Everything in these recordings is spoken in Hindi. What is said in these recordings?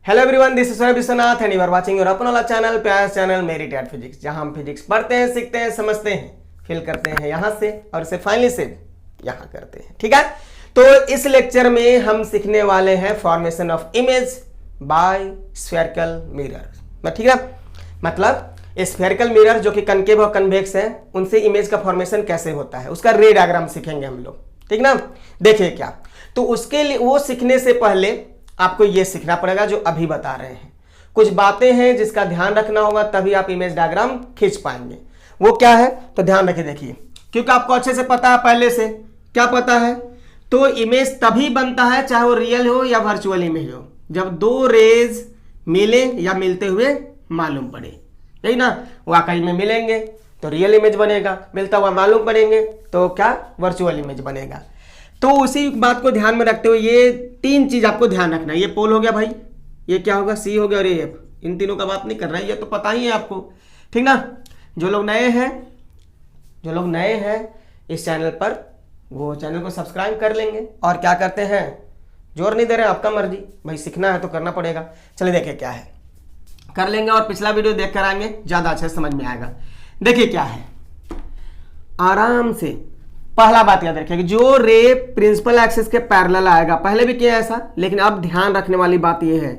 Hello everyone, this is Sohaib Vishwanath and you are watching your अपना वाला चैनल प्यार चैनल मेरी डैड फिजिक्स, जहां हम फिजिक्स पढ़ते हैं, सीखते हैं, समझते हैं, फील करते हैं यहां से और इसे फाइनली से यहां करते हैं। ठीक है, तो इस लेक्चर में हम सीखने वाले हैं formation of image by spherical mirror. ठीक है, मतलब स्फेरिकल मिरर जो कि कनकेव और कन्वेक्स है, उनसे इमेज का फॉर्मेशन कैसे होता है, उसका रे डायग्राम सीखेंगे हम लोग। ठीक ना, देखिए क्या, तो उसके लिए वो सीखने से पहले आपको ये सीखना पड़ेगा जो अभी बता रहे हैं। कुछ बातें हैं जिसका ध्यान रखना होगा, तभी आप इमेज डायग्राम खींच पाएंगे। वो क्या है तो ध्यान रखिए, देखिए, क्योंकि आपको अच्छे से पता है, पहले से क्या पता है, तो इमेज तभी बनता है चाहे वो रियल हो या वर्चुअल इमेज हो, जब दो रेज मिले या मिलते हुए मालूम पड़े। यही ना, वाकई में मिलेंगे तो रियल इमेज बनेगा, मिलता हुआ मालूम पड़ेंगे तो क्या, वर्चुअल इमेज बनेगा। तो उसी बात को ध्यान में रखते हुए ये तीन चीज आपको ध्यान रखना है। ये पोल हो गया भाई, ये क्या होगा, सी हो गया और ये एफ, इन तीनों का बात नहीं कर रहा है, ये तो पता ही है आपको। ठीक ना, जो लोग नए हैं इस चैनल पर, वो चैनल को सब्सक्राइब कर लेंगे। और क्या करते हैं, जोर नहीं दे रहे, आपका मर्जी भाई, सीखना है तो करना पड़ेगा। चलिए देखिए क्या है, कर लेंगे और पिछला वीडियो देख कर आएंगे, ज्यादा अच्छे समझ में आएगा। देखिए क्या है, आराम से पहला बात याद रखिए कि जो रे प्रिंसिपल एक्सिस के पैरेलल आएगा, पहले भी किया ऐसा, लेकिन अब ध्यान रखने वाली बात यह है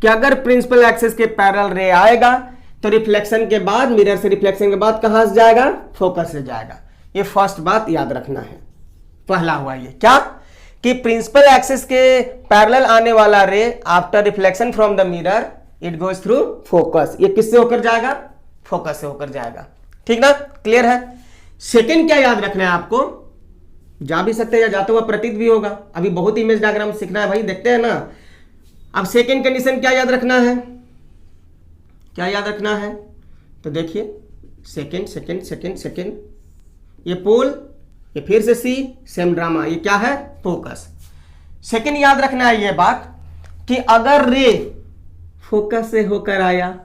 कि अगर प्रिंसिपल एक्सिस के पैरेलल रे आएगा तो रिफ्लेक्शन के बाद, मिरर से रिफ्लेक्शन के बाद कहां से जाएगा, फोकस से जाएगा। ये फर्स्ट बात याद रखना है। पहला हुआ ये क्या कि प्रिंसिपल एक्सिस के पैरेलल आने वाला रे after reflection from the mirror it goes through focus. ये किससे होकर जाएगा, फोकस से होकर जाएगा। ठीक ना, क्लियर है। सेकंड क्या याद रखना है आपको, जा भी सकते हैं या जाते हुआ प्रतीत भी होगा। अभी बहुत इमेज डायग्राम सीखना है भाई, देखते हैं ना। अब सेकंड कंडीशन क्या याद रखना है, क्या याद रखना है, तो देखिए सेकंड, ये पोल, ये फिर से सी, सेम ड्रामा, ये क्या है, फोकस। सेकंड याद रखना है ये बात कि अगर रे फोकस से होकर आया,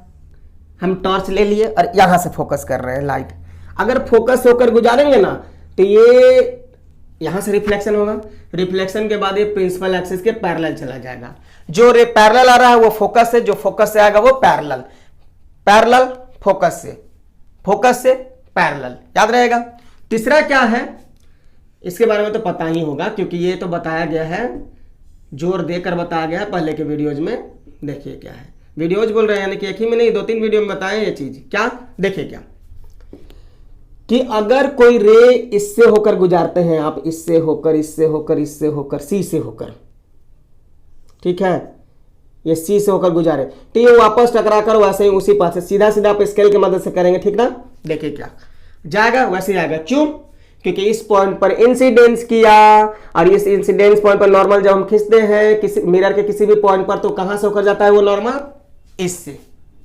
हम टॉर्च ले लिए और यहां से फोकस कर रहे हैं लाइट, अगर फोकस होकर गुजारेंगे ना तो ये यहां से रिफ्लेक्शन होगा, रिफ्लेक्शन के बाद ये प्रिंसिपल एक्सिस के पैरेलल चला जाएगा। जो रे पैरेलल आ रहा है वो फोकस से, जो फोकस से आएगा वो पैरेलल फोकस से पैरेलल, याद रहेगा। तीसरा क्या है, इसके बारे में तो पता ही होगा क्योंकि ये तो बताया गया है, जोर देकर बताया गया है पहले के वीडियोज में। देखिए क्या है, वीडियोज बोल रहे हैं यानी कि एक ही में नहीं, 2-3 वीडियो में बताया ये चीज। क्या, देखिए क्या कि अगर कोई रे इससे होकर गुजारते हैं, आप इससे होकर सी से होकर, ठीक है, ये सी से होकर गुजारे तो ये वापस टकराकर वैसे ही उसी पास से सीधा आप स्केल की मदद से करेंगे। ठीक ना, देखिए क्या जाएगा, वैसे जाएगा। क्यों, क्योंकि इस पॉइंट पर इंसिडेंस किया और इस इंसिडेंस पॉइंट पर नॉर्मल जब हम खींचते हैं किसी मिरर के किसी भी पॉइंट पर, तो कहां से होकर जाता है वो नॉर्मल, इससे।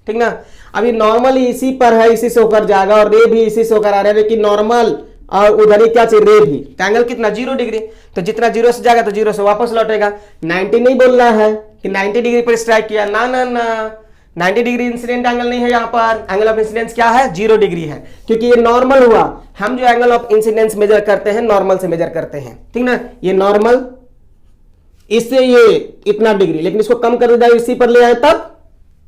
ठीक ना, अभी नॉर्मल इसी पर है, इसी से होकर जाएगा और रे भी इसी से होकर आ रहा है, लेकिन नॉर्मल और उधर ही क्या चाहिए, रे भी। एंगल कितना, 0 डिग्री, तो जितना 0 से जाएगा तो 0 से वापस लौटेगा। 90 नहीं बोल रहा है कि 90 डिग्री पर स्ट्राइक किया, ना 90 डिग्री इंसिडेंट एंगल नहीं है, यहाँ पर एंगल ऑफ इंसिडेंस क्या है, 0 डिग्री है, क्योंकि ये नॉर्मल हुआ। हम जो एंगल ऑफ इंसिडेंस मेजर करते हैं नॉर्मल से मेजर करते हैं। ठीक ना, ये नॉर्मल, इससे ये इतना डिग्री, लेकिन इसको कम कर दिया, इसी पर ले आए तब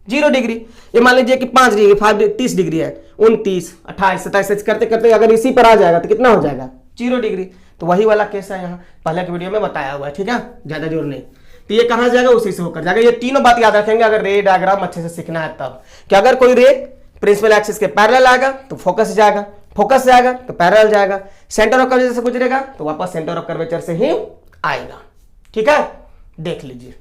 0 डिग्री। ये मान लीजिए कि 5 डिग्री, 30 डिग्री है, 29, 28, 27 करते करते अगर इसी पर आ जाएगा तो कितना हो जाएगा, 0 डिग्री। तो वही वाला केस है, यहाँ पहले के वीडियो में बताया हुआ है। ठीक है, ज्यादा जोर नहीं। तो ये कहां जाएगा, उसी से होकर जाएगा। ये तीनों बात याद रखेंगे अगर रे डायग्राम अच्छे से सीखना है तब, कि अगर कोई रे प्रिंसिपल एक्सिस के पैरेलल आएगा तो फोकस जाएगा, फोकस से आएगा तो पैरेलल जाएगा, सेंटर ऑफ कर्वेचर से गुजरेगा तो वापस सेंटर ऑफ कर्वेचर से ही आएगा। ठीक है, देख लीजिए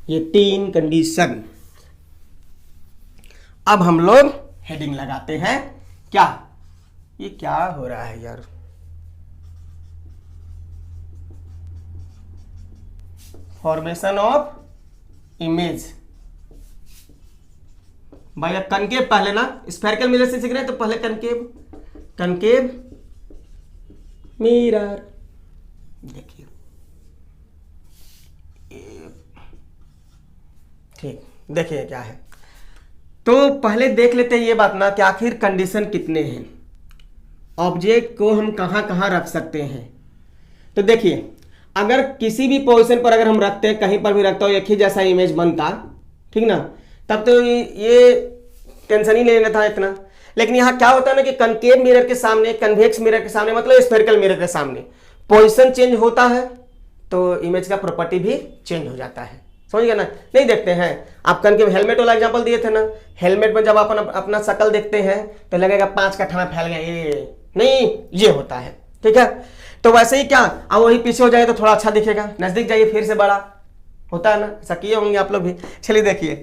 ये 3 कंडीशन। अब हम लोग हेडिंग लगाते हैं। क्या, ये क्या हो रहा है यार, फॉर्मेशन ऑफ इमेज भाई। कनकेव पहले ना, स्फेरिकल मिरर से सीख रहे हैं तो पहले कनकेव मिरर। देखिए ठीक, देखिए क्या है, तो पहले देख लेते हैं ये बात ना कि आखिर कंडीशन कितने हैं, ऑब्जेक्ट को हम कहां कहां रख सकते हैं। तो देखिए अगर किसी भी पोजीशन पर अगर हम रखते हैं, कहीं पर भी रखता हो एक ही जैसा इमेज बनता, ठीक ना, तब तो ये टेंशन ही नहीं लेना था इतना। लेकिन यहाँ क्या होता है ना कि कनकेव मिरर के सामने, कन्वेक्स मिरर के सामने, मतलब स्फेरिकल मिरर के सामने पोजीशन चेंज होता है तो इमेज का प्रॉपर्टी भी चेंज हो जाता है। समझ गए ना? नहीं देखते हैं आप, कनकेव हेलमेट वाला एग्जांपल दिए थे ना, हेलमेट में जब आप अपना शक्ल देखते हैं तो लगेगा 5 कट्ठा में फैल गया, ये नहीं, ये होता है। ठीक है, तो वैसे ही क्या, अब वही पीछे हो जाए तो थोड़ा अच्छा दिखेगा, नजदीक जाइए फिर से बड़ा होता है ना, ऐसा किए होंगे आप लोग भी। चलिए देखिए,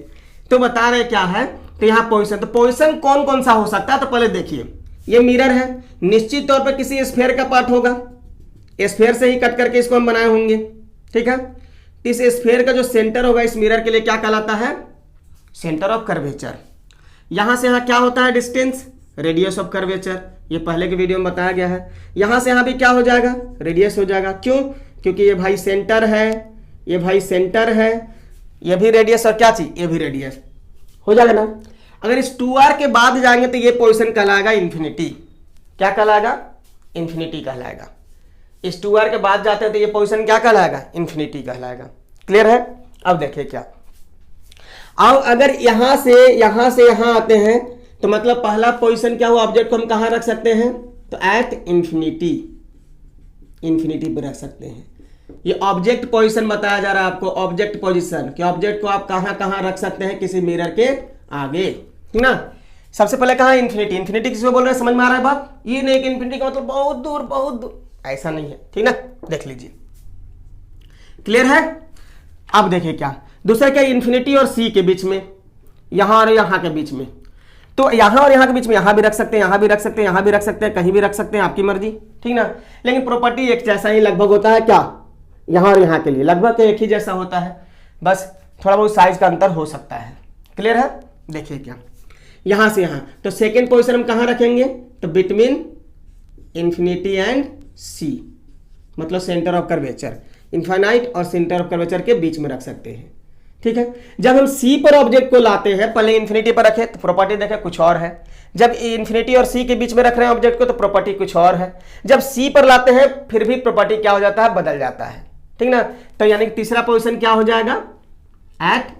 तो बता रहे क्या है, तो यहाँ पोजीशन, तो पोजीशन कौन कौन सा हो सकता है, तो पहले देखिए ये मिरर है, निश्चित तौर पर किसी स्फेयर का पार्ट होगा, स्फेयर से ही कट करके इसको हम बनाए होंगे। ठीक है, तो इस स्फेयर का जो सेंटर होगा इस मिरर के लिए क्या कहलाता है, सेंटर ऑफ कर्वेचर। यहां से यहां क्या होता है डिस्टेंस, रेडियस ऑफ कर्वेचर, ये पहले के वीडियो में बताया गया है। यहां से यहां भी क्या हो जाएगा, रेडियस हो जाएगा। क्यों? क्योंकि ये भाई सेंटर है, ये भाई सेंटर है, ये भी रेडियस और क्या चीज, ये भी रेडियस हो जाएगा ना। अगर इस 2r के बाद जाएंगे तो ये पोजीशन कहलाएगा इंफिनिटी। क्या कहलाएगा, इंफिनिटी कहलाएगा। इस 2r के बाद जाते हैं तो ये पोजीशन क्या कहलाएगा, इंफिनिटी कहलाएगा। क्लियर है? अब देखिए क्या, अब अगर यहां से यहां आते हैं तो मतलब पहला पोजीशन क्या हुआ, ऑब्जेक्ट को हम कहां रख सकते हैं, तो एट इंफिनिटी, इंफिनिटी पे रख सकते हैं। ये ऑब्जेक्ट पोजीशन बताया जा रहा है आपको, ऑब्जेक्ट पोजीशन कि ऑब्जेक्ट को आप कहां कहां रख सकते हैं, किसी मिरर के आगे, ठीक ना। सबसे पहले कहा इंफिनिटी, इंफिनिटी किसको बोल रहे हैं, समझ में आ रहा है बात, ये नहीं कि इंफिनिटी का मतलब बहुत दूर बहुत दूर, ऐसा नहीं है, ठीक ना। देख लीजिए, क्लियर है? अब देखिए क्या दूसरा, क्या इंफिनिटी और सी के बीच में, यहां और यहां के बीच में, तो यहां और यहां के बीच में यहां भी रख सकते हैं, यहां भी रख सकते हैं, यहां भी रख सकते हैं, कहीं भी रख सकते हैं, आपकी मर्जी, ठीक ना। लेकिन प्रॉपर्टी एक जैसा ही लगभग होता है, क्या, यहां और यहां के लिए लगभग एक ही जैसा होता है, बस थोड़ा बहुत साइज का अंतर हो सकता है। क्लियर है? देखिए क्या, यहां से यहां, तो सेकेंड पोजिशन हम कहां रखेंगे, तो बिटवीन इंफिनिटी एंड सी, मतलब सेंटर ऑफ कर्वेचर, इनफाइनाइट और सेंटर ऑफ कर्वेचर के बीच में रख सकते हैं। ठीक है, जब हम सी पर ऑब्जेक्ट को लाते हैं, पहले इंफिनिटी पर रखे तो प्रॉपर्टी देखें कुछ और है, जब इंफिनिटी और सी के बीच में रख रहे हैं ऑब्जेक्ट को तो प्रॉपर्टी कुछ और है, जब सी पर लाते हैं फिर भी प्रॉपर्टी क्या हो जाता है, बदल जाता है, ठीक ना। तो यानी कि तीसरा पोजीशन क्या हो जाएगा, at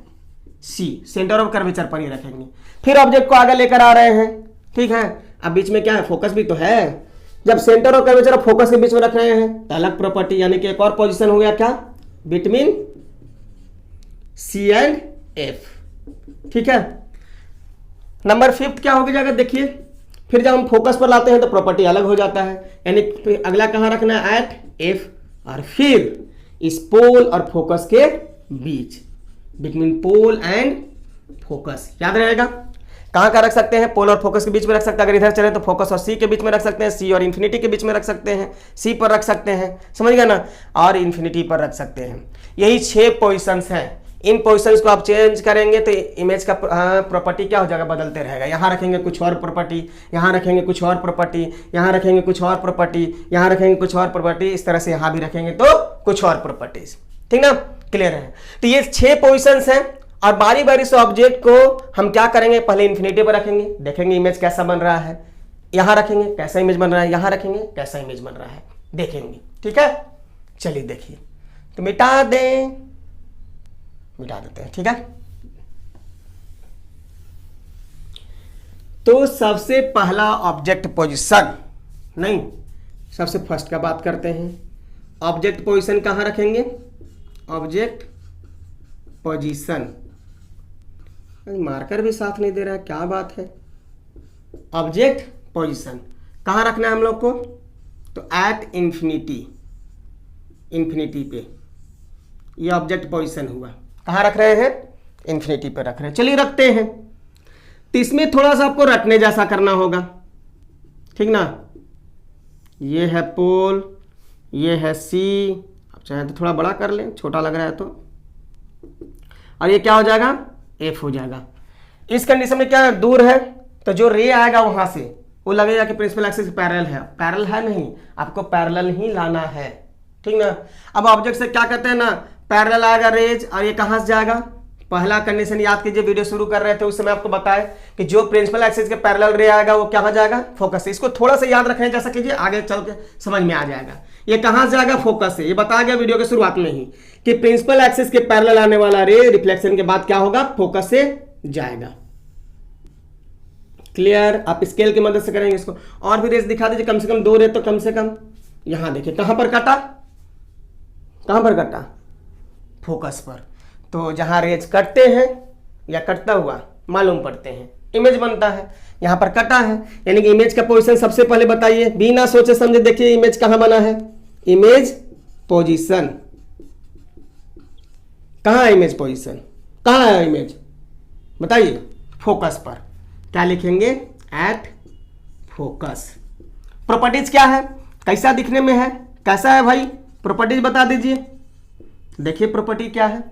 C, centre of curvature पर ही रखेंगे। फिर ऑब्जेक्ट को आगे लेकर आ रहे हैं, ठीक है, अब बीच में क्या है, फोकस भी तो है, जब सेंटर ऑफ कर्वेचर और फोकस के बीच में रख रहे हैं तो अलग प्रॉपर्टी, यानी कि एक और पोजीशन हो गया क्या, बिटवीन सी एंड एफ। ठीक है, नंबर 5 क्या हो जाएगा, देखिए फिर जब हम फोकस पर लाते हैं तो प्रॉपर्टी अलग हो जाता है, यानी अगला कहां रखना है, एट एफ, और फिर इस पोल और फोकस के बीच, बिटवीन पोल एंड फोकस, याद रहेगा। कहां का रख सकते हैं, पोल और फोकस के बीच में रख सकते हैं, अगर इधर चले तो फोकस और सी के बीच में रख सकते हैं, सी और इन्फिनिटी के बीच में रख सकते हैं, सी पर रख सकते हैं, समझ गए ना, और इन्फिनिटी पर रख सकते हैं। यही 6 पोजीशंस हैं। इन पोजीशंस को आप चेंज करेंगे तो इमेज का प्रॉपर्टी क्या हो जाएगा, बदलते रहेगा। यहाँ रखेंगे कुछ और प्रॉपर्टी, यहाँ रखेंगे कुछ और प्रॉपर्टी, यहाँ रखेंगे कुछ और प्रॉपर्टी, यहाँ रखेंगे कुछ और प्रॉपर्टी, इस तरह से यहाँ भी रखेंगे तो कुछ और प्रॉपर्टीज, ठीक ना। क्लियर है? तो ये 6 पोजीशंस हैं और बारी बारी से ऑब्जेक्ट को हम क्या करेंगे, पहले इन्फिनिटी पर रखेंगे, देखेंगे इमेज कैसा बन रहा है, यहां रखेंगे कैसा इमेज बन रहा है, यहां रखेंगे कैसा इमेज बन रहा है, देखेंगे। ठीक है, चलिए देखिए, तो मिटा दें, मिटा देते हैं, ठीक है। तो सबसे पहला ऑब्जेक्ट पोजीशन, नहीं सबसे फर्स्ट का बात करते हैं। ऑब्जेक्ट पोजीशन कहां रखेंगे, ऑब्जेक्ट पोजीशन, मार्कर भी साथ नहीं दे रहा है, क्या बात है। ऑब्जेक्ट पोजीशन कहां रखना है हम लोग को, तो एट इंफिनिटी, इंफिनिटी पे, ये ऑब्जेक्ट पोजीशन हुआ। कहां रख रहे हैं, इंफिनिटी पे रख रहे हैं। चलिए रखते हैं, तो इसमें थोड़ा सा आपको रटने जैसा करना होगा, ठीक ना। ये है पोल, ये है सी, आप चाहे तो थोड़ा बड़ा कर लें, छोटा लग रहा है तो, और ये क्या हो जाएगा, एफ हो जाएगा। इस कंडीशन में क्या दूर है, तो जो रे आएगा वहां से वो लगेगा कि प्रिंसिपल एक्सिस पैरेलल है, पैरेलल है नहीं, आपको पैरेलल ही लाना है, ठीक ना। अब ऑब्जेक्ट से क्या कहते हैं ना, पैरेलल आएगा रेज, और ये कहां से जाएगा, पहला कंडीशन याद कीजिए, वीडियो शुरू कर रहे थे उस समय आपको बताया कि जो प्रिंसिपल एक्सिस के पैरेलल रे आएगा वो कहां जाएगा, फोकस से। इसको थोड़ा सा याद रखने जैसा कीजिए, आगे चल के समझ में आ जाएगा। ये कहां से आएगा? फोकस से। ये बताया गया वीडियो के शुरुआत में ही कि प्रिंसिपल एक्सिस के पैरेलल आने वाला रे रिफ्लेक्शन के बाद क्या होगा? फोकस से जाएगा। क्लियर? आप स्केल की मदद से करेंगे इसको। और भी रेस दिखा दीजिए, कम से कम 2 रे तो कम से कम। यहां देखिए कहां पर कटा, कहां पर कटा? फोकस पर। तो जहां रेज कटते हैं या कटता हुआ मालूम पड़ते हैं, इमेज बनता है। यहां पर कटा है, यानी कि इमेज का पोजीशन सबसे पहले बताइए, बिना सोचे समझे। देखिए इमेज कहां बना है? इमेज पोजीशन कहां है? इमेज पोजीशन कहां है? इमेज बताइए। फोकस पर। क्या लिखेंगे? At focus. प्रॉपर्टीज क्या है? कैसा दिखने में है? कैसा है भाई? प्रॉपर्टीज बता दीजिए। देखिए प्रॉपर्टी क्या है।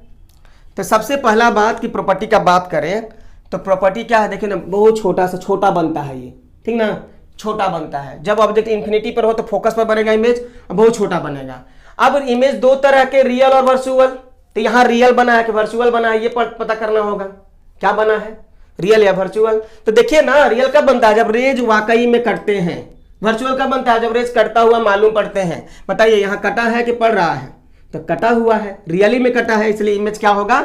तो सबसे पहला बात कि प्रॉपर्टी का बात करें तो प्रॉपर्टी क्या है? देखिए ना, बहुत छोटा सा छोटा बनता है ये, ठीक ना, छोटा बनता है। जब ऑब्जेक्ट इंफिनिटी पर हो तो फोकस पर बनेगा इमेज, बहुत छोटा बनेगा। अब इमेज 2 तरह के, रियल और वर्चुअल। तो यहाँ रियल बना है कि वर्चुअल बना है, ये पता करना होगा क्या बना है, रियल या वर्चुअल। तो देखिए ना, रियल कब बनता है? जब रेज वाकई में कटते हैं। वर्चुअल कब बनता है? जब रेज कटता हुआ मालूम पड़ते हैं। बताइए यहाँ कटा है कि पड़ रहा है? तो कटा हुआ है, रियली में कटा है, इसलिए इमेज क्या होगा?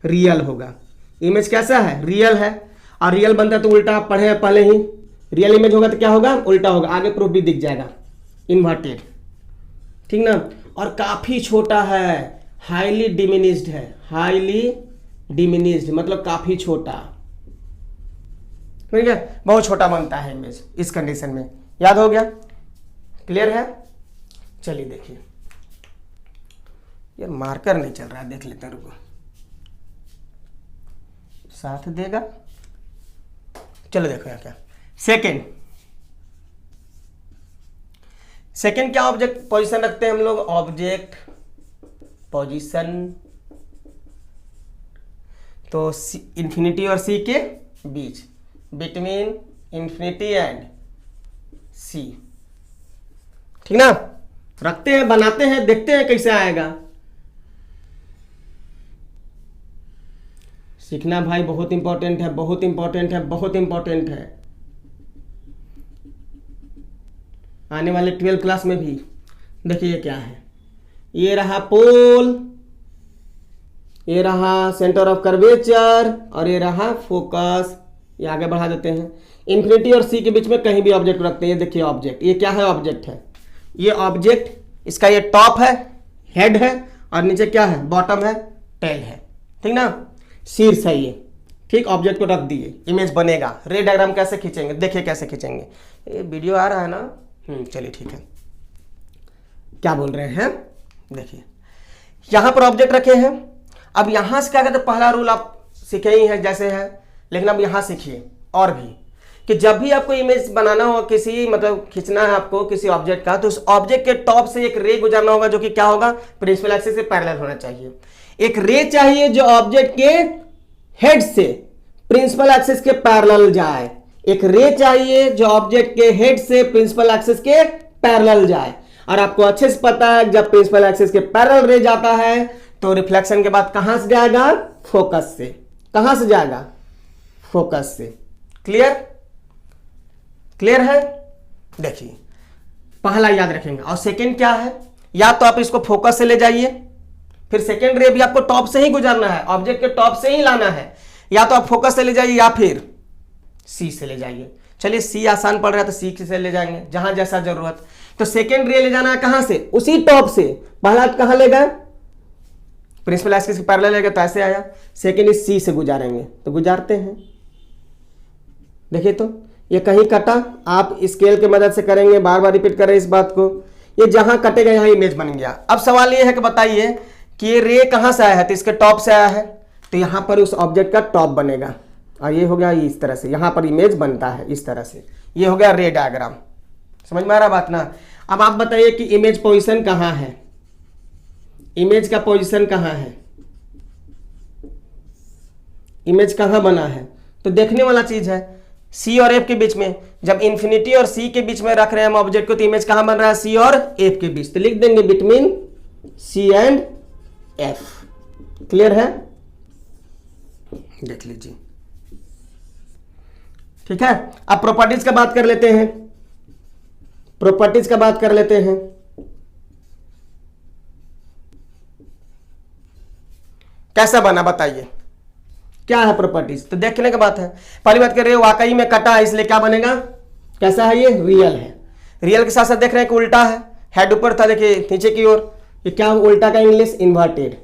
रियल होगा। इमेज कैसा है? रियल है। और रियल बनता तो उल्टा पढ़े पहले ही, रियल इमेज होगा तो क्या होगा? उल्टा होगा। आगे प्रूफ भी दिख जाएगा, इन्वर्टेड, ठीक ना। और काफी छोटा है, हाईली डिमिनिस्ड है। हाईली डिमिनिस्ड मतलब काफी छोटा, ठीक है, बहुत छोटा बनता है इमेज इस कंडीशन में। याद हो गया? क्लियर है? चलिए देखिए, यार मार्कर नहीं चल रहा है, देख लेते हैं, रुको, साथ देगा। चलो देखो यहाँ क्या। सेकेंड क्या ऑब्जेक्ट पोजीशन रखते हैं हम लोग? Object position. तो इंफिनिटी और सी के बीच, बिटवीन इंफिनिटी एंड सी, ठीक ना, रखते हैं, बनाते हैं, देखते हैं कैसे आएगा। सीखना भाई बहुत इंपॉर्टेंट है, बहुत इंपॉर्टेंट है, बहुत इंपॉर्टेंट है। आने वाले 12th क्लास में भी। देखिए ये क्या है? ये रहा पोल, ये रहा सेंटर ऑफ कर्वेचर, और ये रहा फोकस। ये आगे बढ़ा देते हैं। इंफिनिटी और सी के बीच में कहीं भी ऑब्जेक्ट रखते हैं। ये देखिए ऑब्जेक्ट, ये क्या है? ऑब्जेक्ट है। ये ऑब्जेक्ट, इसका ये टॉप है, हेड है, और नीचे क्या है? बॉटम है, टेल है, ठीक ना, शीर्ष है ये, ठीक। ऑब्जेक्ट को रख दिए, इमेज बनेगा। रे डायग्राम कैसे खींचेंगे? देखिए कैसे खींचेंगे। ये वीडियो आ रहा है ना? चलिए ठीक है। क्या बोल रहे हैं? देखिए यहां पर ऑब्जेक्ट रखे हैं। अब यहां से क्या कहते हैं? पहला रूल आप सीखे ही है जैसे है, लेकिन अब यहां सीखिए और भी, कि जब भी आपको इमेज बनाना हो, किसी मतलब खींचना है आपको किसी ऑब्जेक्ट का, तो उस ऑब्जेक्ट के टॉप से एक रे गुजरना होगा, जो कि क्या होगा? प्रिंसिपल एक्सिस से पैरेलल होना चाहिए। एक रे चाहिए जो ऑब्जेक्ट के हेड से प्रिंसिपल एक्सिस के पैरेलल जाए। एक रे चाहिए जो ऑब्जेक्ट के हेड से प्रिंसिपल एक्सिस के पैरेलल जाए। और आपको अच्छे से पता है जब प्रिंसिपल एक्सिस के पैरेलल रे जाता है तो रिफ्लेक्शन के बाद कहां से जाएगा? फोकस से। कहां से जाएगा? फोकस से। क्लियर? क्लियर है? देखिए पहला याद रखेंगे। और सेकंड क्या है? या तो आप इसको फोकस से ले जाइए, फिर सेकेंड रे भी आपको टॉप से ही गुजरना है, ऑब्जेक्ट के टॉप से ही लाना है। या तो आप फोकस से ले जाइए या फिर सी से ले जाइए। चलिए सी आसान पड़ रहा है तो सी से ले जाएंगे, जहां जैसा जरूरत। तो सेकेंड रे ले जाना है कहां से? उसी टॉप से। पहला कहां ले गए? प्रिंसिपल एक्सिस के पैरेलल ले गए तो ऐसे आया। सेकेंड इस सी से गुजारेंगे, तो गुजारते हैं। देखिए तो ये कहीं कटा, आप स्केल की मदद से करेंगे, बार बार रिपीट करें इस बात को। ये जहां कटेगा यहां इमेज बन गया। अब सवाल ये है कि बताइए कि ये रे कहां से आया है? तो इसके टॉप से आया है, तो यहां पर उस ऑब्जेक्ट का टॉप बनेगा। और ये हो गया इस तरह से, यहां पर इमेज बनता है इस तरह से। ये हो गया रे डायग्राम। समझ में आ रहा बात ना? अब आप बताइए कि इमेज पोजीशन कहां है? इमेज का पोजीशन कहां है? इमेज कहां बना है? तो देखने वाला चीज है। सी और एफ के बीच में, जब इंफिनिटी और सी के बीच में रख रहे हैं हम ऑब्जेक्ट को, तो इमेज कहां बन रहा है? सी और एफ के बीच। तो लिख देंगे between C and F. Clear है? देख लीजिए, ठीक है। अब प्रॉपर्टीज का बात कर लेते हैं। प्रॉपर्टीज का बात कर लेते हैं। कैसा बना बताइए, क्या है प्रॉपर्टीज, तो देखने की बात है। पहली बात कर रहे हो वाकई में कटा है, इसलिए क्या बनेगा, कैसा है, ये रियल है। रियल के साथ साथ देख रहे हैं कि उल्टा है, हेड ऊपर था, देखिए नीचे की ओर, ये क्या उल्टा का इंग्लिश इन्वर्टेड,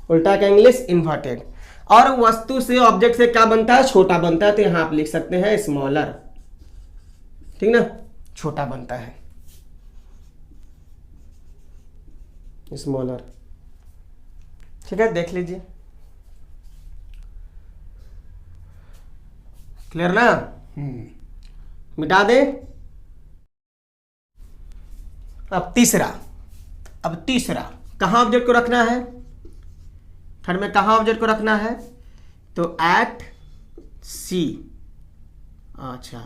उल्टा का इंग्लिश इन्वर्टेड। और वस्तु से ऑब्जेक्ट से क्या बनता है, छोटा बनता है, तो यहां आप लिख सकते हैं स्मॉलर, ठीक ना, छोटा बनता है, स्मॉलर, ठीक है, देख लीजिए, क्लियर ना। मिटा दे। अब तीसरा कहां ऑब्जेक्ट को रखना है, थर्ड में कहां ऑब्जेक्ट को रखना है, तो एट सी। अच्छा,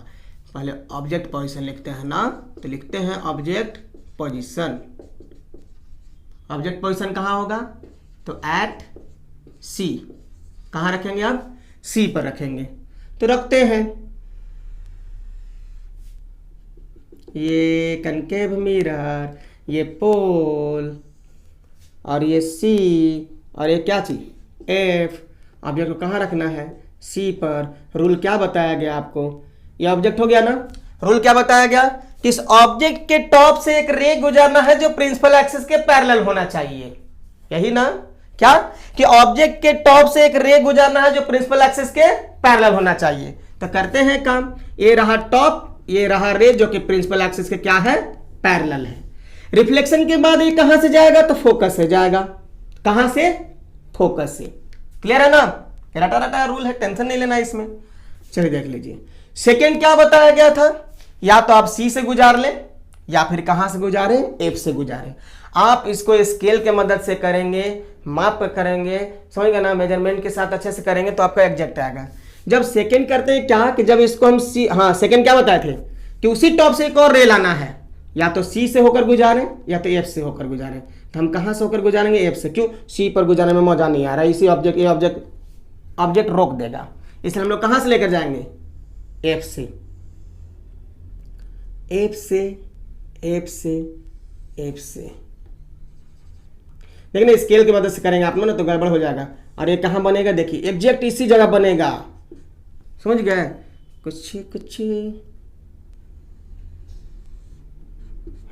पहले ऑब्जेक्ट पोजीशन लिखते हैं ना, तो लिखते हैं ऑब्जेक्ट पोजीशन। ऑब्जेक्ट पोजीशन कहां होगा, तो एट सी। कहां रखेंगे आप, सी पर रखेंगे, तो रखते हैं। ये कनकेव मिरर, ये पोल, और ये सी, और ये क्या चीज एफ। ऑब्जेक्ट को कहाँ रखना है, सी पर। रूल क्या बताया गया आपको, ये ऑब्जेक्ट हो गया ना, रूल क्या बताया गया कि इस ऑब्जेक्ट के टॉप से एक रे गुजरना है जो प्रिंसिपल एक्सिस के पैरेलल होना चाहिए, यही ना, क्या कि ऑब्जेक्ट के टॉप से एक रे गुजरना है जो प्रिंसिपल एक्सिस के पैरेलल होना चाहिए। तो करते हैं काम, ये रहा टॉप, ये रहा रे जो कि प्रिंसिपल एक्सिस के क्या है, पैरेलल है। रिफ्लेक्शन के बाद ये कहां से जाएगा, तो फोकस से जाएगा। कहां से, फोकस से। क्लियर है ना, रटा रटा रूल है, टेंशन नहीं लेना इसमें। चलिए देख लीजिए, सेकेंड क्या बताया गया था, या तो आप सी से गुजार ले, या फिर कहां से गुजारे, एफ से गुजारे। आप इसको स्केल के मदद से करेंगे, माप करेंगे, समझ गए ना, मेजरमेंट के साथ अच्छे से करेंगे तो आपका एग्जैक्ट आएगा। जब सेकंड करते हैं क्या कि जब इसको हम सी, हाँ सेकंड क्या बताए थे कि उसी टॉप से एक और रे लाना है, या तो सी से होकर गुजारे या तो एफ से होकर गुजारे। तो हम कहां से होकर गुजारेंगे, एफ से। क्यों, सी पर गुजारने में मजा नहीं आ रहा, इसी ऑब्जेक्ट, ये ऑब्जेक्ट रोक देगा, इसलिए हम लोग कहां से लेकर जाएंगे, एफ से, एफ से, एफ से, एफ से। देखिए स्केल की मदद से करेंगे आप लोग ना तो गड़बड़ हो जाएगा। और ये कहां बनेगा, देखिए एग्जैक्ट इसी जगह बनेगा, समझ गए, कुछ कुछ,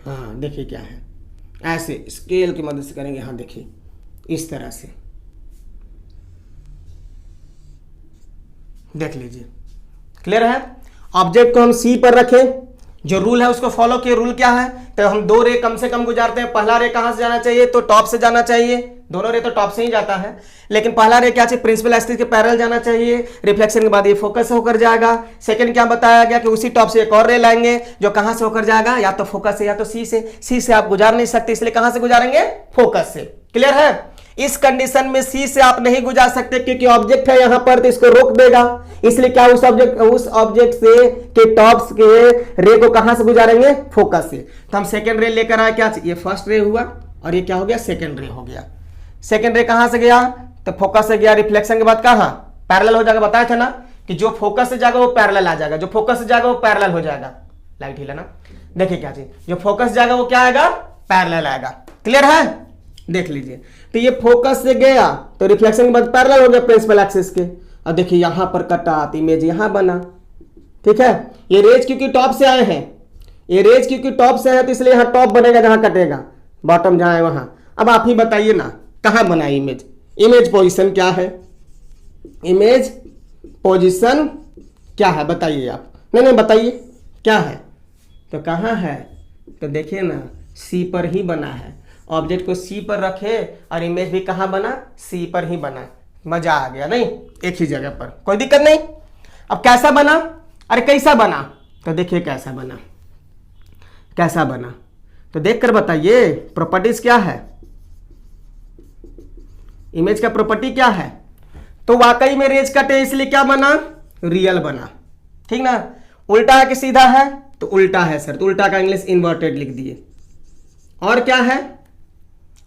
हाँ देखिए क्या है, ऐसे स्केल की मदद से करेंगे, हाँ देखिए इस तरह से, देख लीजिए, क्लियर है। ऑब्जेक्ट को हम सी पर रखें, जो रूल है उसको फॉलो किए। रूल क्या है, तो हम दो रे कम से कम गुजारते हैं। पहला रे कहां से जाना चाहिए, तो टॉप से जाना चाहिए, दोनों रे तो टॉप से ही जाता है, लेकिन पहला रे क्या चाहिए, प्रिंसिपल एक्सिस के पैरेलल जाना चाहिए। रिफ्लेक्शन के बाद ये फोकस से होकर जाएगा। सेकंड क्या बताया गया कि उसी टॉप से एक और रे लाएंगे जो कहां से होकर जाएगा, या तो फोकस से या तो सी से। सी से आप गुजार नहीं सकते, इसलिए कहां से गुजारेंगे, फोकस से। क्लियर है। इस कंडीशन में सी से आप नहीं गुजार सकते क्योंकि ऑब्जेक्ट है यहां पर, तो इसको रोक देगा, इसलिए क्या उस ऑब्जेक्ट से के टॉप के रे को कहां से गुजारेंगे, फोकस से। तो हम सेकंड रे लेकर आए, क्या ये फर्स्ट रे हुआ और ये क्या हो गया, सेकंड रे हो गया। सेकंड रे कहां से गया, तो फोकस से गया। रिफ्लेक्शन के बाद कहां, पैरेलल हो जाएगा, बताया था ना कि जो फोकस से जाएगा वो पैरेलल आ जाएगा, जो फोकस से जाएगा वो पैरेलल हो जाएगा। लाइट हिला ना, देखिए क्या चीज, जो फोकस जाएगा वो क्या आएगा, पैरेलल आएगा। क्लियर है, देख लीजिए। तो ये फोकस से गया तो रिफ्लेक्शन के बाद पैरेलल हो गया प्रिंसिपल एक्सिस के। और देखिए यहां पर कटा तो इमेज यहां बना, ठीक है। ये रेज क्योंकि टॉप से आए हैं, ये रेज क्योंकि टॉप से है तो इसलिए यहां टॉप बनेगा जहां कटेगा, बॉटम जहां है वहां। अब आप ही बताइए ना कहां बना इमेज, इमेज पोजीशन क्या है, इमेज पोजीशन क्या है बताइए आप, नहीं बताइए क्या है, तो कहां है, तो देखिए ना सी पर ही बना है। ऑब्जेक्ट को सी पर रखे और इमेज भी कहां बना, सी पर ही बना। मजा आ गया नहीं, एक ही जगह पर, कोई दिक्कत नहीं। अब कैसा बना, अरे कैसा बना, तो देखिए कैसा बना, कैसा बना तो देखकर बताइए। प्रॉपर्टीज क्या है, इमेज का प्रॉपर्टी क्या है, तो वाकई में रेज कटे इसलिए क्या बना, रियल बना, ठीक ना। उल्टा है कि सीधा है, तो उल्टा है सर, तो उल्टा का इंग्लिश इन्वर्टेड लिख दिए। और क्या है,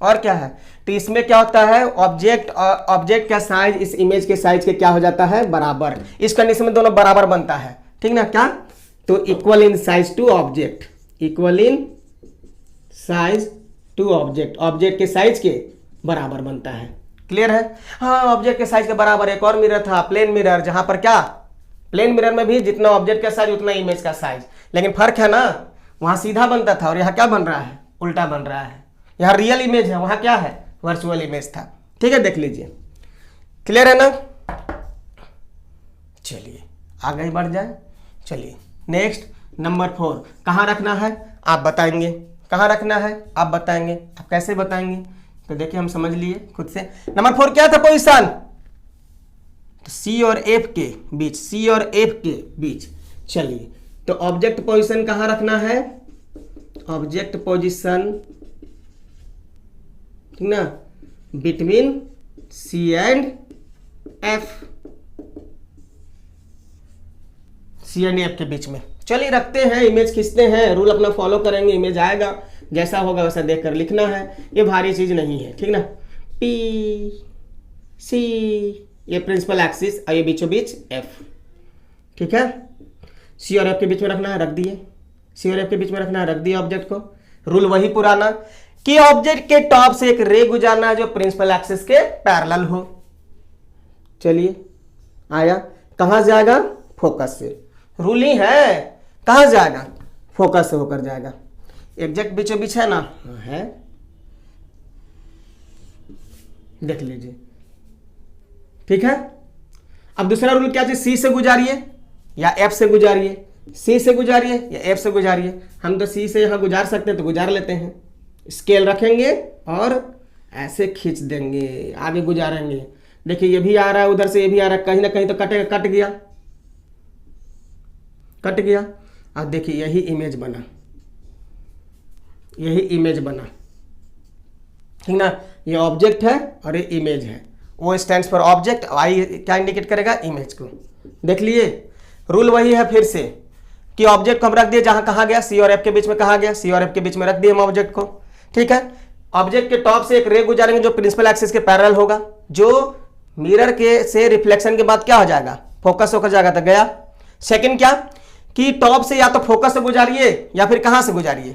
और क्या है, तो इसमें क्या होता है, ऑब्जेक्ट का साइज इस इमेज के साइज के क्या हो जाता है, बराबर। इस कंडीशन में दोनों बराबर बनता है, ठीक ना। क्या, तो equal in size to object, equal in size to object, object के साइज के बराबर बनता है। क्लियर है। हाँ, ऑब्जेक्ट के साइज के बराबर एक और मिरर था, प्लेन मिरर, जहां पर क्या, प्लेन मिरर में भी जितना ऑब्जेक्ट का साइज उतना इमेज का साइज, लेकिन फर्क है ना, वहां सीधा बनता था और यहाँ क्या बन रहा है, उल्टा बन रहा है। यहाँ रियल इमेज है, वहां क्या है, वर्चुअल इमेज था। ठीक है, देख लीजिए, क्लियर है ना। चलिए आगे बढ़ जाए। चलिए नेक्स्ट नंबर 4 कहाँ रखना है आप बताएंगे, कहाँ रखना है आप बताएंगे, आप कैसे बताएंगे, तो देखिए हम समझ लिए खुद से। नंबर 4 क्या था पोजीशन, तो सी और एफ के बीच, सी और एफ के बीच। चलिए तो ऑब्जेक्ट पोजीशन कहाँ रखना है, ऑब्जेक्ट पोजीशन, ठीक ना, between C and F, C and F के बीच में। चलिए रखते हैं, इमेज खींचते हैं, रूल अपना फॉलो करेंगे, इमेज आएगा, जैसा होगा वैसा देखकर लिखना है, ये भारी चीज नहीं है, ठीक ना। पी सी, ये प्रिंसिपल एक्सिस और ये बीचों बीच एफ, ठीक है। सी और एफ के बीच में रखना है, रख दिए, सी और एफ के बीच में रखना है, रख दिए ऑब्जेक्ट को। रूल वही पुराना कि ऑब्जेक्ट के टॉप से एक रे गुजारना है जो प्रिंसिपल एक्सिस के पैरेलल हो। चलिए आया, कहां जाएगा, फोकस से, रूल ही है, कहां जाएगा, फोकस से होकर जाएगा। एग्जैक्ट बीचों बीच है ना, है, देख लीजिए, ठीक है। अब दूसरा रूल क्या चाहिए, सी से गुजारिए या एफ से गुजारिए, सी से गुजारिए या एफ से गुजारिए। हम तो सी से यहां गुजार सकते हैं तो गुजार लेते हैं, स्केल रखेंगे और ऐसे खींच देंगे, आगे गुजारेंगे। देखिए ये भी आ रहा है उधर से, ये भी आ रहा है, कहीं ना कहीं तो कटेगा, कट गया, कट गया। अब देखिए यही इमेज बना, यही इमेज बना, ठीक ना। ये ऑब्जेक्ट है और ये इमेज है, ओ स्टैंड्स फॉर ऑब्जेक्ट, आई क्या इंडिकेट करेगा, इमेज को। देख लिए, रूल वही है फिर से कि ऑब्जेक्ट को हम रख दिए जहां कहा गया, सी और एफ के बीच में कहा गया, सी और एफ के बीच में रख दिए हम ऑब्जेक्ट को, ठीक है। ऑब्जेक्ट के टॉप से एक रे गुजारेंगे जो प्रिंसिपल एक्सिस के पैरेलल होगा, जो मिरर के से रिफ्लेक्शन के बाद क्या हो जाएगा, फोकस होकर जाएगा, तो गया। सेकंड क्या कि टॉप से या तो फोकस से गुजारिए या फिर कहां से गुजारिए,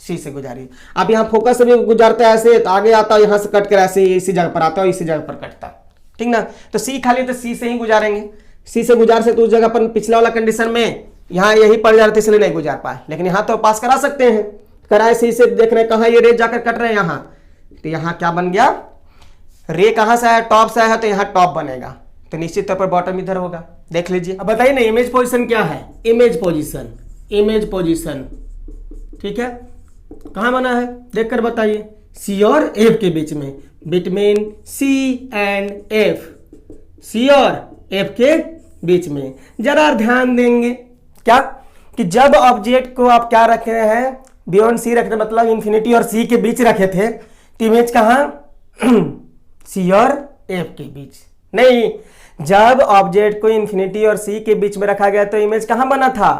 सी से गुजारिए। अब यहां फोकस से भी गुजारता है ऐसे तो आगे आता है, यहां से कट कर ऐसे इसी जगह पर आता है, इसी जगह पर कटता, ठीक ना। तो सी खाली तो सी से ही गुजारेंगे, सी से गुजार से तो उस जगह पर पिछला वाला कंडीशन में यहां यही पड़ जा रहा था इसलिए नहीं गुजार पाए, लेकिन यहां तो पास करा सकते हैं, कराए सी से देख रहे हैं कहां ये रे जाकर कट रहे हैं यहां, तो यहां क्या बन गया, रे कहां से आया, टॉप से आया, तो यहां टॉप बनेगा, तो निश्चित तौर पर बॉटम इधर होगा। देख लीजिए, अब बताइए ना इमेज पोजीशन क्या है, इमेज पोजीशन, इमेज पोजीशन, ठीक है, कहां बना है देखकर बताइए, सी और एफ के बीच में, बिटवीन सी एंड एफ, सी और एफ के बीच में। जरा ध्यान देंगे क्या कि जब ऑब्जेक्ट को आप क्या रखे हैं, बियॉन्ड सी रखते, मतलब इंफिनिटी और सी के बीच रखे थे, तो इमेज कहां, सी और एफ के बीच नहीं। जब ऑब्जेक्ट को इंफिनिटी और सी के बीच में रखा गया तो इमेज कहां बना था,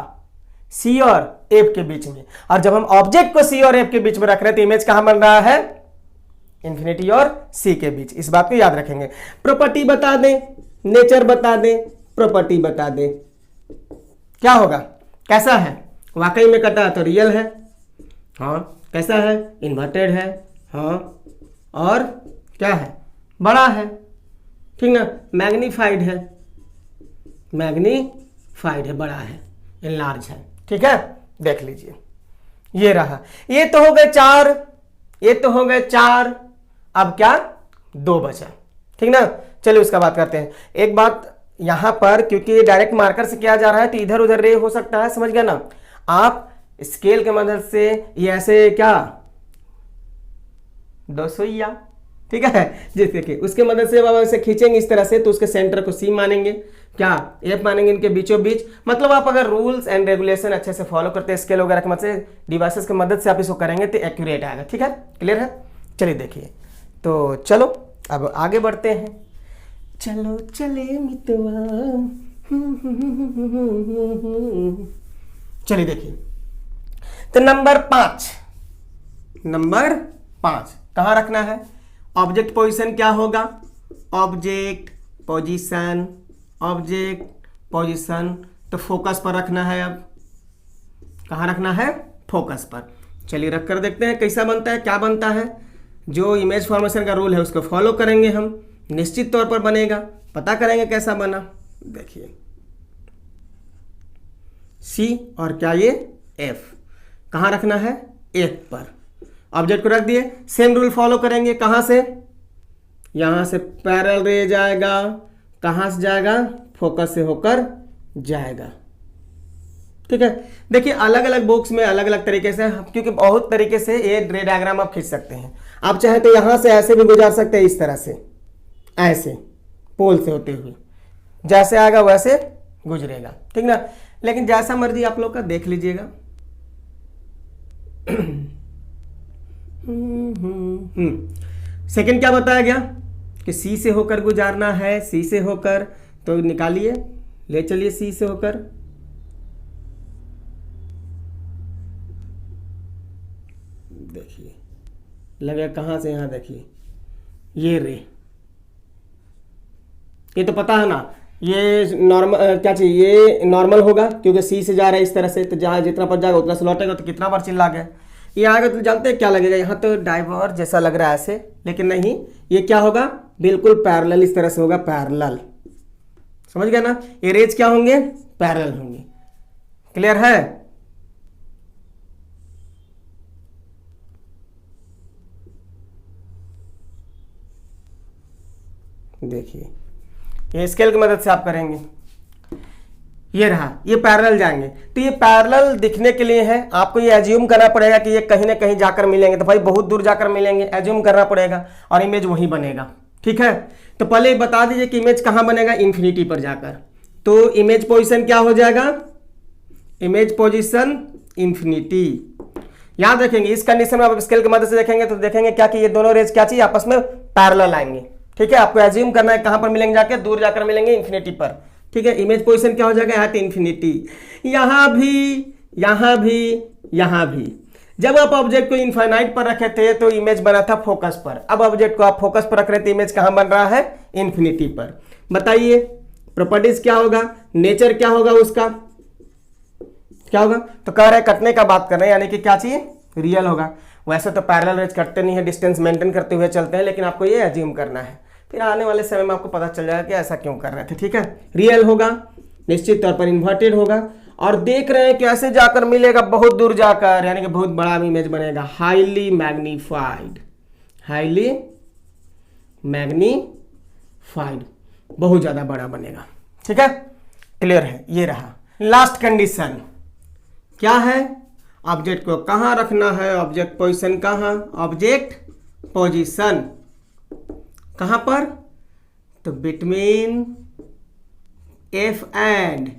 सी और एफ के बीच में। और जब हम ऑब्जेक्ट को सी और एफ के बीच में रख रहे हैं तो इमेज कहां बन रहा है, इंफिनिटी और सी के बीच। इस बात को याद रखेंगे। प्रॉपर्टी बता दें, नेचर बता दें, प्रॉपर्टी बता दें, क्या होगा, कैसा है, वाकई में कटा तो रियल है, हाँ, कैसा है, इन्वर्टेड है, हाँ, और क्या है, बड़ा है, ठीक ना, मैग्नीफाइड है, मैग्नीफाइड है, बड़ा है, इनलार्ज है, ठीक है। देख लीजिए ये रहा, ये तो हो गए 4, ये तो हो गए 4, अब क्या 2 बचा, ठीक ना। चलिए उसका बात करते हैं। एक बात यहां पर, क्योंकि डायरेक्ट मार्कर से किया जा रहा है तो इधर उधर रे हो सकता है, समझ गया ना। आप स्केल के मदद से ये ऐसे क्या 200, ठीक है, जैसे कि उसके मदद से बाबा इसे खींचेंगे इस तरह से तो उसके सेंटर को सी मानेंगे, क्या एफ मानेंगे, इनके बीचों बीच। मतलब आप अगर रूल्स एंड रेगुलेशन अच्छे से फॉलो करते हैं, स्केल वगैरह की मदद से, डिवाइसेस की मदद से आप इसको करेंगे तो एक्यूरेट आएगा, ठीक है, क्लियर है। चलिए देखिए, तो चलो अब आगे बढ़ते हैं। चलो चले मितवा, चलिए देखिए, तो नंबर 5, नंबर 5 कहां रखना है, ऑब्जेक्ट पोजीशन क्या होगा, ऑब्जेक्ट पोजीशन, ऑब्जेक्ट पोजीशन, तो फोकस पर रखना है। अब कहां रखना है, फोकस पर। चलिए रख कर देखते हैं कैसा बनता है, क्या बनता है। जो इमेज फॉर्मेशन का रूल है उसको फॉलो करेंगे हम, निश्चित तौर पर बनेगा। पता करेंगे कैसा बना। देखिए सी और क्या ये एफ कहाँ रखना है, एफ पर। ऑब्जेक्ट को रख दिए, सेम रूल फॉलो करेंगे। कहाँ से, यहाँ से पैरेलल रे जाएगा, कहाँ से जाएगा, फोकस से होकर जाएगा। ठीक है, देखिए अलग अलग बॉक्स में अलग अलग तरीके से, क्योंकि बहुत तरीके से ये रे डायग्राम आप खींच सकते हैं। आप चाहे तो यहाँ से ऐसे भी गुजार सकते हैं, इस तरह से, ऐसे पोल से होते हुए, जैसे आएगा वैसे गुजरेगा, ठीक ना। लेकिन जैसा मर्जी आप लोग का देख लीजिएगा। सेकंड क्या बताया गया कि सी से होकर गुजारना है, सी से होकर, तो निकालिए, ले चलिए सी से होकर। देखिए लगे कहां से, यहां देखिए ये रे, ये तो पता है ना, ये नॉर्मल क्या चाहिए, ये नॉर्मल होगा क्योंकि सी से जा रहा है इस तरह से, तो जहां जितना पर जाएगा उतना से लौटेगा, तो कितना बार चिल्ला गया। ये आएगा तो जानते हैं क्या लगेगा, यहाँ तो डाइवर्स जैसा लग रहा है ऐसे, लेकिन नहीं, ये क्या होगा, बिल्कुल पैरेलल इस तरह से होगा, पैरेलल। समझ गया ना, ये रेज क्या होंगे, पैरेलल होंगे। क्लियर है। देखिए ये स्केल की मदद से आप करेंगे, ये रहा, ये पैरेलल जाएंगे, तो ये पैरेलल दिखने के लिए है, आपको ये एज्यूम करना पड़ेगा कि ये कहीं ना कहीं जाकर मिलेंगे, तो भाई बहुत दूर जाकर मिलेंगे, एज्यूम करना पड़ेगा, और इमेज वहीं बनेगा। ठीक है, तो पहले बता दीजिए कि इमेज कहाँ बनेगा, इन्फिनिटी पर जाकर। तो इमेज पोजीशन क्या हो जाएगा, इमेज पोजीशन इन्फिनिटी। याद रखेंगे इस कंडीशन में आप स्केल की मदद से देखेंगे तो देखेंगे क्या कि ये दोनों रेज क्या चाहिए, आपस में पैरेलल आएंगे। ठीक है, आपको एज्यूम करना है कहां पर मिलेंगे, जाके दूर जाकर मिलेंगे, इन्फिनिटी पर। ठीक है, इमेज पोजीशन क्या हो जाएगा, एट इन्फिनिटी। यहां भी, यहां भी, यहां भी। जब आप ऑब्जेक्ट को इनफाइनाइट पर रखे थे तो इमेज बना था फोकस पर, अब ऑब्जेक्ट को आप फोकस पर रख रहे थे, इमेज कहां बन रहा है, इन्फिनिटी पर। बताइए प्रॉपर्टीज क्या होगा, नेचर क्या होगा उसका, क्या होगा, तो कह रहे कटने का बात कर रहे हैं, यानी कि क्या चाहिए, रियल होगा। वैसे तो पैरेलल रेज कटते नहीं है, डिस्टेंस मेंटेन करते हुए चलते हैं, लेकिन आपको ये एज्यूम करना है, फिर आने वाले समय में आपको पता चल जाएगा कि ऐसा क्यों कर रहे थे। ठीक है, रियल होगा, निश्चित तौर पर इन्वर्टेड होगा, और देख रहे हैं कैसे जाकर मिलेगा, बहुत दूर जाकर, यानी कि बहुत बड़ा इमेज बनेगा, हाईली मैग्नीफाइड, हाईली मैग्नीफाइड, बहुत ज्यादा बड़ा बनेगा। ठीक है, क्लियर है। ये रहा लास्ट कंडीशन, क्या है, ऑब्जेक्ट को कहां रखना है, ऑब्जेक्ट पोजीशन कहां, ऑब्जेक्ट पोजीशन कहां पर, तो between F and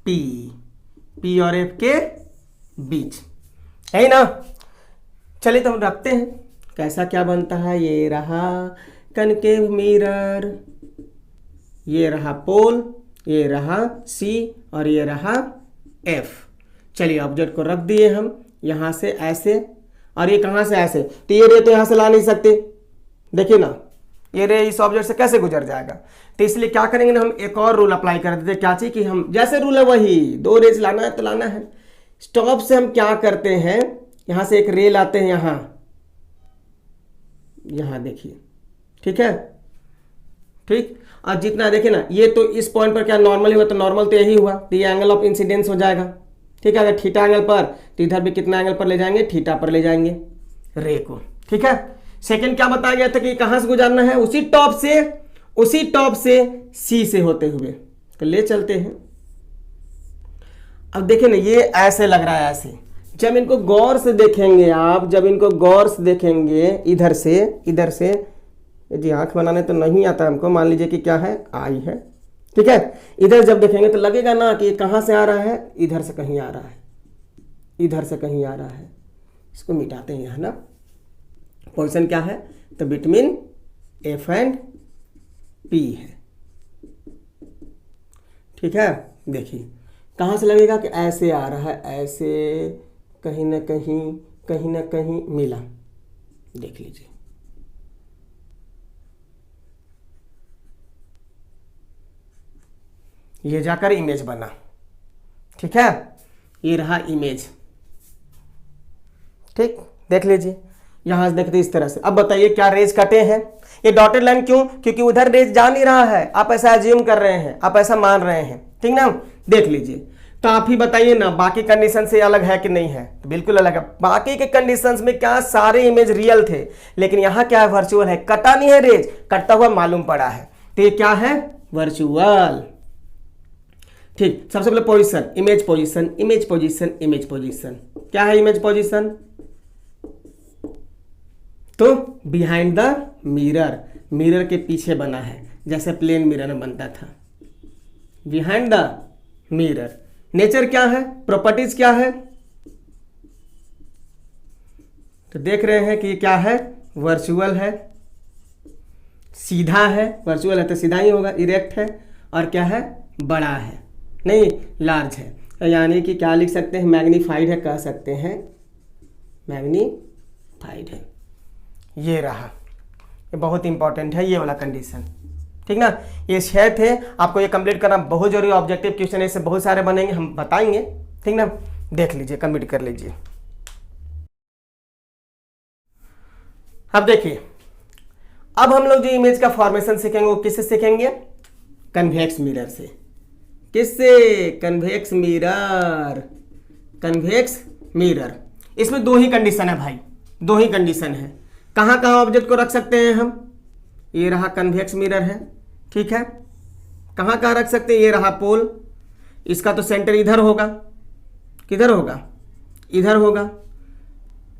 P, P और एफ के बीच, है ना। चलिए तो हम रखते हैं, कैसा क्या बनता है, ये रहा कनकेव मिरर, ये रहा पोल, ये रहा सी, और ये रहा एफ। चलिए ऑब्जेक्ट को रख दिए हम यहां से ऐसे, और ये कहां से ऐसे, तो ये रे तो यहां से ला नहीं सकते, देखिए ना, ये रे इस ऑब्जेक्ट से कैसे गुजर जाएगा, तो इसलिए क्या करेंगे ना, हम एक और रूल अप्लाई कर देते हैं। क्या चाहिए कि हम, जैसे रूल है वही, दो रेज लाना है तो लाना है। स्टॉप से हम क्या करते हैं, यहां से एक रे लाते हैं, यहां देखिए, ठीक है, ठीक। और जितना देखिए ना, ये तो इस पॉइंट पर क्या नॉर्मल हुआ, तो नॉर्मल तो यही हुआ, तो ये एंगल ऑफ इंसिडेंस हो जाएगा। ठीक है, अगर थीटा एंगल पर, तो इधर भी कितना एंगल पर ले जाएंगे, थीटा पर ले जाएंगे रे को। ठीक है, सेकंड क्या बताया गया था कि कहां से गुजारना है, उसी टॉप से सी से होते हुए, तो ले चलते हैं। अब देखिए ना, ये ऐसे लग रहा है, ऐसे जब इनको गौर से देखेंगे आप, जब इनको गौर से देखेंगे, इधर से जी आंख बनाने तो नहीं आता हमको, मान लीजिए कि क्या है, आई है। ठीक है, इधर जब देखेंगे तो लगेगा ना कि कहां से आ रहा है, इधर से कहीं आ रहा है, इधर से कहीं आ रहा है। इसको मिटाते हैं, है ना। पोजीशन क्या है, तो बिटवीन एफ एंड पी है। ठीक है, देखिए कहां से लगेगा कि ऐसे आ रहा है, ऐसे कहीं ना कहीं मिला, देख लीजिए। ये जाकर इमेज बना। ठीक है, ये रहा इमेज। ठीक, देख लीजिए, यहां से देखते इस तरह से। अब बताइए क्या रेज कटे हैं? ये डॉटेड लाइन क्यों? क्योंकि उधर रेज जा नहीं रहा है, आप ऐसा एज्यूम कर रहे हैं, आप ऐसा मान रहे हैं, ठीक ना। देख लीजिए, तो आप ही बताइए ना बाकी कंडीशन से अलग है कि नहीं है? तो बिल्कुल अलग है। बाकी के कंडीशंस में क्या सारे इमेज रियल थे, लेकिन यहां क्या है, वर्चुअल है, कटा नहीं है रेज, कटता हुआ मालूम पड़ा है, तो ये क्या है, वर्चुअल। ठीक, सबसे पहले position, image position, image position, image position. क्या है इमेज पोजीशन? तो बिहाइंड द मिरर, मिरर के पीछे बना है, जैसे प्लेन मिरर में बनता था, बिहाइंड द मिरर। नेचर क्या है, प्रॉपर्टीज क्या है? तो देख रहे हैं कि क्या है, वर्चुअल है, सीधा है, वर्चुअल है तो सीधा ही होगा, इरेक्ट है, और क्या है, बड़ा है, नहीं लार्ज है, यानी कि क्या लिख सकते हैं, मैग्नीफाइड है, कह सकते हैं मैग्नीफाइड है। ये रहा, ये बहुत इंपॉर्टेंट है ये वाला कंडीशन, ठीक ना। ये 6 थे, आपको ये कंप्लीट करना बहुत जरूरी। ऑब्जेक्टिव क्वेश्चन ऐसे बहुत सारे बनेंगे, हम बताएंगे, ठीक ना। देख लीजिए, कंप्लीट कर लीजिए। अब देखिए, अब हम लोग जो इमेज का फॉर्मेशन सीखेंगे वो किससे सीखेंगे, कन्वेक्स मिरर से। किससे, कन्वेक्स मिरर, कन्वेक्स मिरर। इसमें 2 ही कंडीशन है भाई, 2 ही कंडीशन है। कहाँ कहाँ ऑब्जेक्ट को रख सकते हैं हम, ये रहा कन्वेक्स मिरर है, ठीक है। कहाँ कहाँ रख सकते हैं, ये रहा पोल, इसका तो सेंटर इधर होगा, किधर होगा, इधर होगा।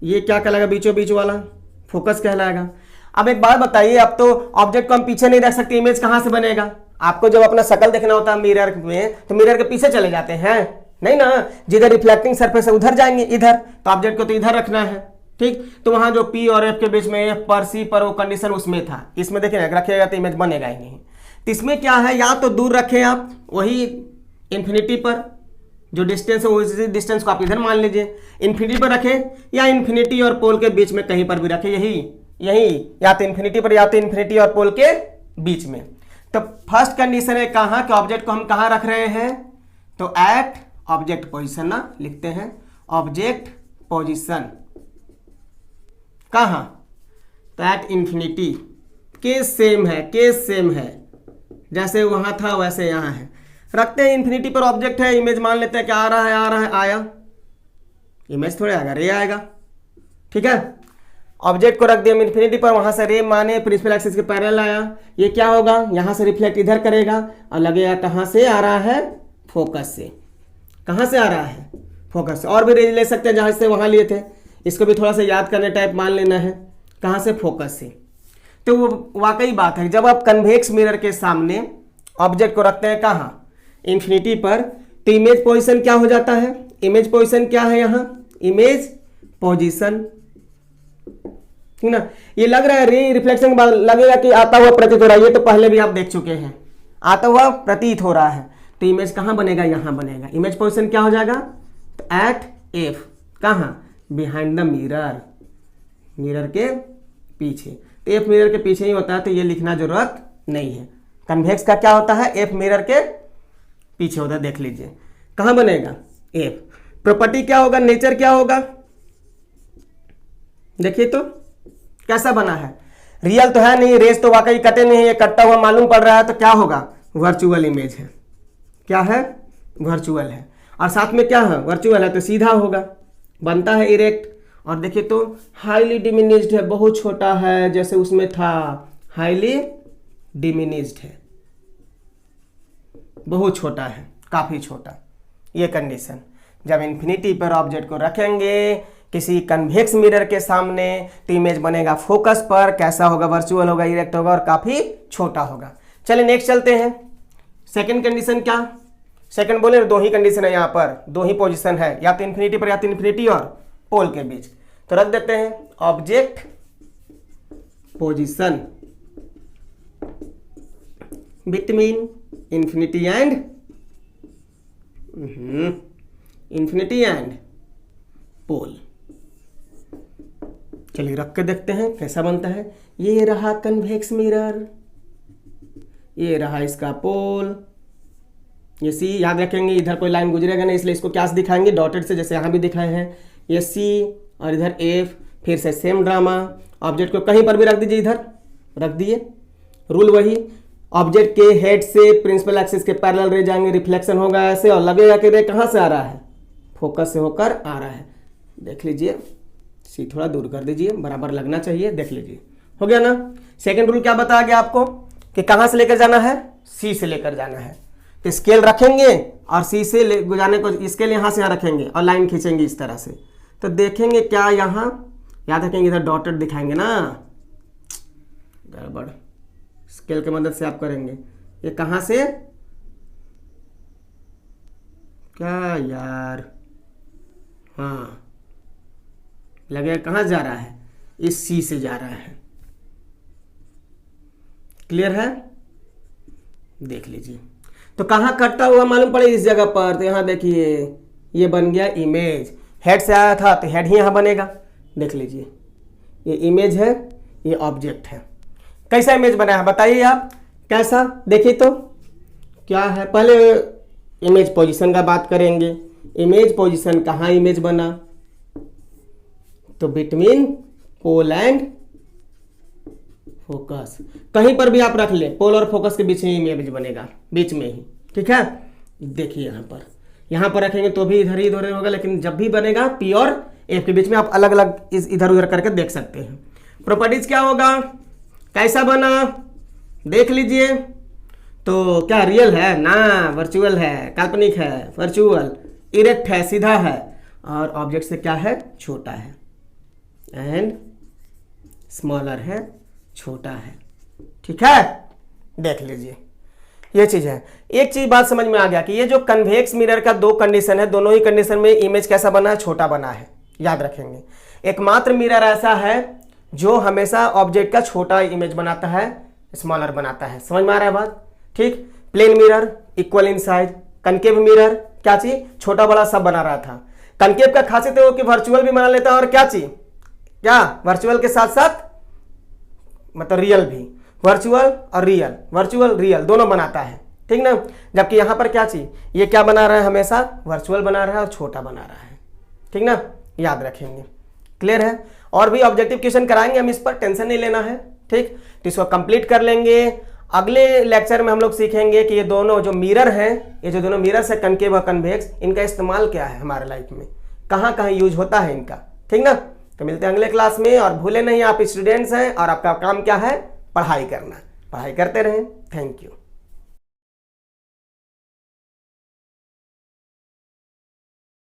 ये क्या कहलाएगा, बीचों बीच वाला फोकस कहलाएगा। अब एक बात बताइए, अब तो ऑब्जेक्ट को हम पीछे नहीं रख सकते, इमेज कहाँ से बनेगा? आपको जब अपना शक्ल देखना होता है मिरर में, तो मिरर के पीछे चले जाते हैं, नहीं ना। जिधर रिफ्लेक्टिंग सरफेस है उधर जाएंगे, इधर, तो ऑब्जेक्ट को तो इधर रखना है, ठीक। तो वहां जो P और F के बीच में F पर C पर वो कंडीशन उसमें था, इसमें देखिए रखिएगा तो इमेज बनेगा ही नहीं। तो इसमें क्या है, या तो दूर रखें आप, वही इन्फिनिटी पर जो डिस्टेंस है उसी डिस्टेंस को आप इधर मान लीजिए, इन्फिनिटी पर रखें, या इन्फिनिटी और पोल के बीच में कहीं पर भी रखें, यही या तो इन्फिनिटी पर या तो इन्फिनिटी और पोल के बीच में। तो फर्स्ट कंडीशन है कहाँ कि ऑब्जेक्ट को हम कहाँ रख रहे हैं, तो एट ऑब्जेक्ट पोजिशन ना लिखते हैं, ऑब्जेक्ट पोजिशन कहाँ, तो एट इन्फिनिटी। केस सेम है, केस सेम है, जैसे वहां था वैसे यहाँ है। रखते हैं इन्फिनिटी पर ऑब्जेक्ट है, इमेज मान लेते हैं कि आ रहा है, आ रहा है, आया, इमेज थोड़े आएगा, रे आएगा, ठीक है। ऑब्जेक्ट को रख दिया इन्फिनिटी पर, वहां से रे माने प्रिंसिपल एक्सिस के पैरेलल आया, ये क्या होगा, यहां से रिफ्लेक्ट इधर करेगा और लगेगा कहां से आ रहा है, फोकस से। कहां से आ रहा है, फोकस से। और भी रेज ले सकते हैं जहां से वहां लिए थे, इसको भी थोड़ा सा याद करने टाइप मान लेना है, कहां से, फोकस से। तो वो वाकई बात है, जब आप कन्वेक्स मिरर के सामने ऑब्जेक्ट को रखते हैं कहां, इन्फिनिटी पर, तो इमेज पोजिशन क्या हो जाता है, इमेज पोजिशन क्या है यहाँ, इमेज पोजिशन, ठीक ना। ये लग रहा है रे रिफ्लेक्शन के बाद लगेगा कि आता हुआ प्रतीत हो रहा है, ये तो पहले भी आप देख चुके हैं, आता हुआ प्रतीत हो रहा है। तो इमेज कहां बनेगा, यहां बनेगा। इमेज पोजिशन क्या हो जाएगा, तो एट एफ, कहां, बिहाइंड द मिरर, मिरर के पीछे। तो एफ मिरर के पीछे ही होता है, तो ये लिखना जरूरत नहीं है। कन्वेक्स का क्या होता है, एफ मिरर के पीछे होता है, देख लीजिए कहां बनेगा, एफ। प्रॉपर्टी क्या होगा, नेचर क्या होगा, देखिए तो कैसा बना है, रियल तो है नहीं, रेस तो वाकई कटे नहीं है, ये कटता हुआ मालूम पड़ रहा है, तो क्या होगा, वर्चुअल इमेज है। क्या है, वर्चुअल है। और साथ में क्या है, वर्चुअल है तो सीधा होगा, बनता है इरेक्ट। और देखिए तो हाईली डिमिनिश्ड है, बहुत छोटा है, जैसे उसमें था हाईली डिमिनिश्ड है, बहुत छोटा है, काफी छोटा। ये कंडीशन जब इन्फिनिटी पर ऑब्जेक्ट को रखेंगे किसी कन्वेक्स मिरर के सामने, तो इमेज बनेगा फोकस पर, कैसा होगा, वर्चुअल होगा, इरेक्ट होगा और काफी छोटा होगा। चलिए नेक्स्ट चलते हैं। सेकंड कंडीशन क्या, सेकंड बोले 2 ही कंडीशन है, यहाँ पर 2 ही पोजीशन है, या तो इन्फिनिटी पर या तो इन्फिनिटी और पोल के बीच। तो रख देते हैं object position between infinity and pole. चलिए रख के देखते हैं कैसा बनता है। ये रहा कन्वेक्स मिरर, ये रहा इसका पोल, ये सी, याद रखेंगे इधर कोई लाइन गुजरेगा नहीं, इसलिए इसको क्या से दिखाएंगे, डॉटेड से, जैसे यहाँ भी दिखाए हैं, ये सी और इधर एफ। फिर से सेम ड्रामा, ऑब्जेक्ट को कहीं पर भी रख दीजिए, इधर रख दिए, रूल वही, ऑब्जेक्ट के हेड से प्रिंसिपल एक्सिस के पैरेलल रे जाएंगे, रिफ्लेक्शन होगा ऐसे और लगेगा कि रे कहाँ से आ रहा है, फोकस से होकर आ रहा है। देख लीजिए, सी थोड़ा दूर कर दीजिए, बराबर लगना चाहिए, देख लीजिए, हो गया ना। सेकंड रूल क्या बताया गया आपको कि कहाँ से लेकर जाना है, सी से लेकर जाना है। तो स्केल रखेंगे और सी से ले जाने को स्केल यहाँ से यहाँ रखेंगे और लाइन खींचेंगे इस तरह से, तो देखेंगे क्या यहाँ, याद रखेंगे इधर डॉटेड दिखाएंगे ना, गड़बड़, स्केल की मदद से आप करेंगे। ये कहाँ से, क्या यार, हाँ लगेगा कहाँ जा रहा है, इस सी से जा रहा है। क्लियर है, देख लीजिए। तो कहाँ कटता हुआ मालूम पड़े, इस जगह पर। तो यहाँ देखिए ये बन गया इमेज, हेड से आया था तो हेड ही यहाँ बनेगा, देख लीजिए ये इमेज है, ये ऑब्जेक्ट है। कैसा इमेज बना है बताइए आप, कैसा, देखिए तो क्या है। पहले इमेज पोजीशन का बात करेंगे। इमेज पोजीशन, कहाँ इमेज बना, तो बिटवीन पोल एंड फोकस, कहीं पर भी आप रख ले, पोल और फोकस के बीच में इमेज बनेगा, बीच में ही, ठीक है। देखिए यहाँ पर रखेंगे तो भी इधर ही इधर होगा, लेकिन जब भी बनेगा पी और एफ के बीच में आप अलग अलग इधर उधर करके देख सकते हैं। प्रॉपर्टीज क्या होगा, कैसा बना, देख लीजिए। तो क्या रियल है ना, वर्चुअल है, काल्पनिक है, वर्चुअल, इरेक्ट है, सीधा है, और ऑब्जेक्ट से क्या है, छोटा है, एंड स्मॉलर है, छोटा है, ठीक है। देख लीजिए ये चीज है। एक चीज बात समझ में आ गया कि ये जो कन्वेक्स मिरर का दो कंडीशन है, दोनों ही कंडीशन में इमेज कैसा बना है, छोटा बना है, याद रखेंगे। एकमात्र मिरर ऐसा है जो हमेशा ऑब्जेक्ट का छोटा इमेज बनाता है, स्मॉलर बनाता है। समझ में आ रहा है बात, ठीक। Plane mirror equal in size, concave mirror क्या चीज, छोटा बड़ा सब बना रहा था। कनकेव का खासियत है कि वर्चुअल भी बना लेता है, और क्या चीज, क्या वर्चुअल के साथ साथ मतलब रियल भी, वर्चुअल और रियल, वर्चुअल रियल दोनों बनाता है, ठीक ना। जबकि यहां पर क्या चीज, ये क्या बना रहा है, हमेशा वर्चुअल बना रहा है और छोटा बना रहा है, ठीक ना, याद रखेंगे। क्लियर है। और भी ऑब्जेक्टिव क्वेश्चन कराएंगे हम, इस पर टेंशन नहीं लेना है, ठीक। तो इसको कंप्लीट कर लेंगे। अगले लेक्चर में हम लोग सीखेंगे कि ये दोनों जो मिरर हैं, ये जो दोनों मिरर है कनकेव और कन्वेक्स, इनका इस्तेमाल क्या है हमारे लाइफ में, कहाँ कहाँ यूज होता है इनका, ठीक ना। तो मिलते हैं अगले क्लास में, और भूले नहीं आप स्टूडेंट्स हैं और आपका काम क्या है, पढ़ाई करना, पढ़ाई करते रहें। Thank you.